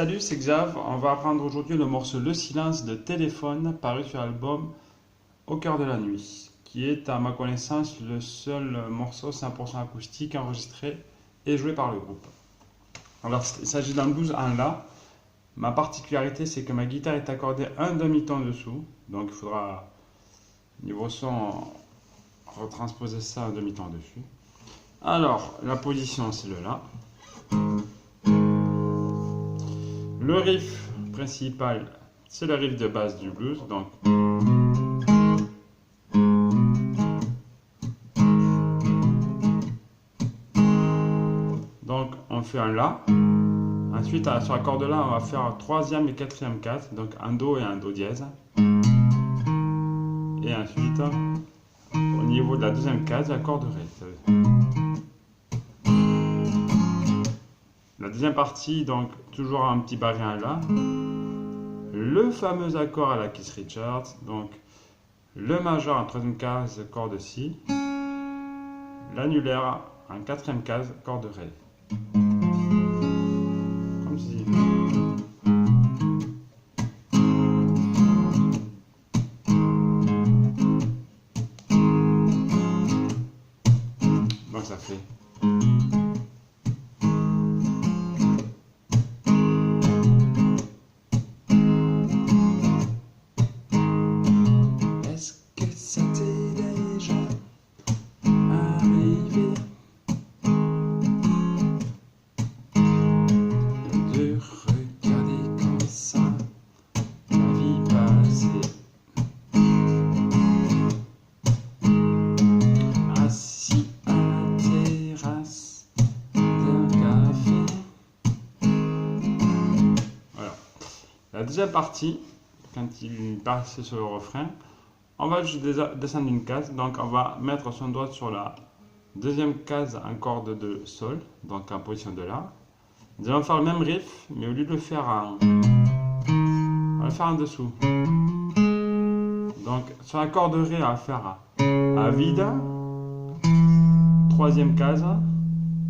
Salut, c'est Xav. On va apprendre aujourd'hui le morceau Le Silence de Téléphone, paru sur l'album Au cœur de la nuit, qui est à ma connaissance le seul morceau 100% acoustique enregistré et joué par le groupe. Alors, il s'agit d'un blues en La. Ma particularité, c'est que ma guitare est accordée un demi-ton dessous, donc il faudra, niveau son, retransposer ça un demi-ton dessus. Alors, la position, c'est le La. Le riff principal, c'est le riff de base du blues, donc on fait un La. Ensuite, sur la corde là, on va faire un troisième et quatrième case, donc un Do et un Do dièse. Et ensuite, au niveau de la deuxième case, la corde Ré. La deuxième partie, donc toujours un petit barré en La. Le fameux accord à la Keith Richards, donc le majeur en troisième case, corde Si. L'annulaire en quatrième case, corde Ré. Comme si. Donc ça fait. Est-ce que ça t'est déjà arrivé de regarder comme ça la vie passer, assis à la terrasse d'un café? Voilà. La deuxième partie, quand il passe sur le refrain, on va juste descendre une case, donc on va mettre son doigt sur la deuxième case en corde de Sol, donc en position de La. Nous allons faire le même riff, mais au lieu de le faire on va le faire en dessous. Donc sur la corde Ré, on va faire à vide, troisième case,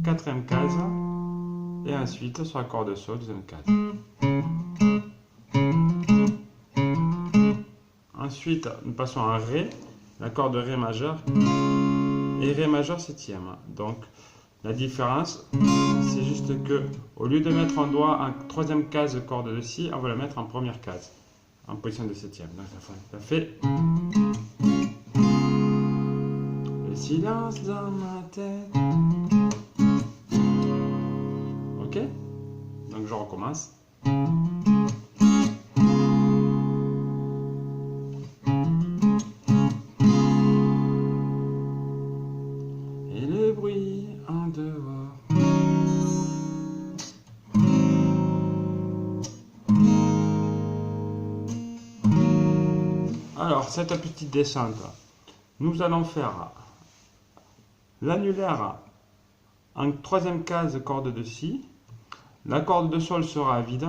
quatrième case, et ensuite sur la corde Sol, deuxième case. Ensuite, nous passons à Ré, l'accord de Ré majeur, et Ré majeur septième. Donc, la différence, c'est juste que, au lieu de mettre un doigt en troisième case corde de Si, on va le mettre en première case, en position de septième. Donc, ça fait le silence dans ma tête. Ok? Donc, je recommence. Bruit en dehors. Alors, cette petite descente, nous allons faire l'annulaire en troisième case, corde de Si. La corde de Sol sera à vide.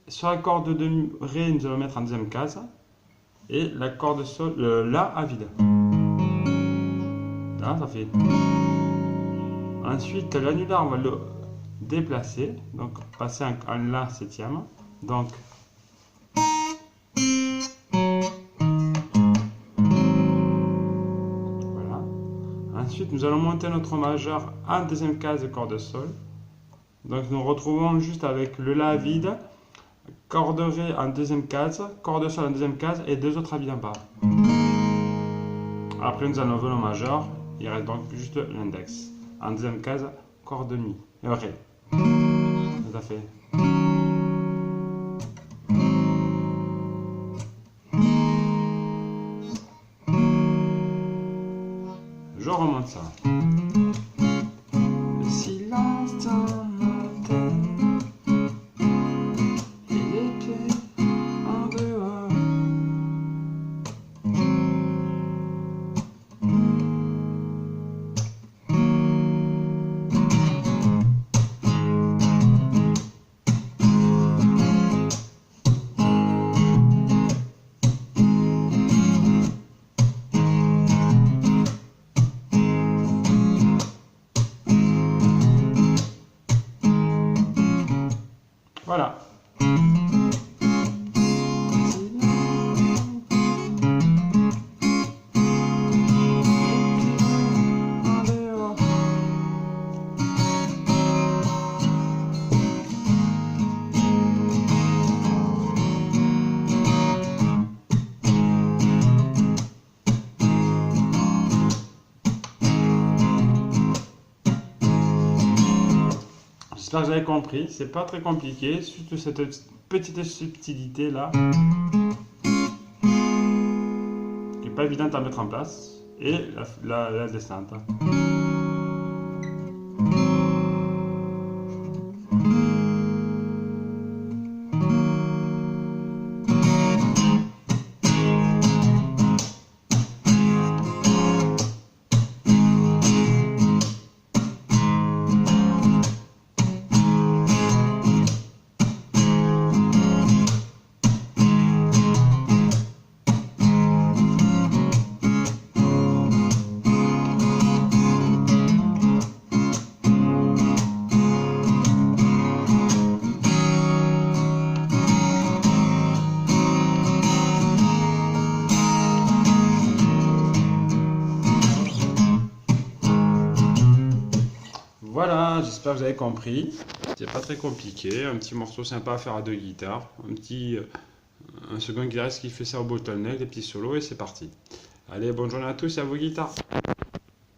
Sur la corde de Ré, nous allons mettre en deuxième case. Et la corde de Sol, La à vide. Là, ça fait. Ensuite, l'annulaire, on va le déplacer. Donc, passer en La septième. Donc, voilà. Ensuite, nous allons monter notre majeur en deuxième case de corde Sol. Donc, nous retrouvons juste avec le La vide, corde Ré en deuxième case, corde Sol en deuxième case et deux autres à vide en bas. Après, nous allons venir au majeur. Il reste donc juste l'index. En deuxième case, corde Mi. Et Ré. Tout à fait. Je remonte ça. Le silence dans ma tête et les pieds en dehors. Voilà. J'espère que vous avez compris, c'est pas très compliqué, surtout cette petite subtilité là, qui est pas évidente à mettre en place, et la descente. Voilà, j'espère que vous avez compris. C'est pas très compliqué, un petit morceau sympa à faire à deux guitares, un second guitariste qui fait ça au bottleneck, des petits solos et c'est parti. Allez, bonne journée à tous et à vos guitares.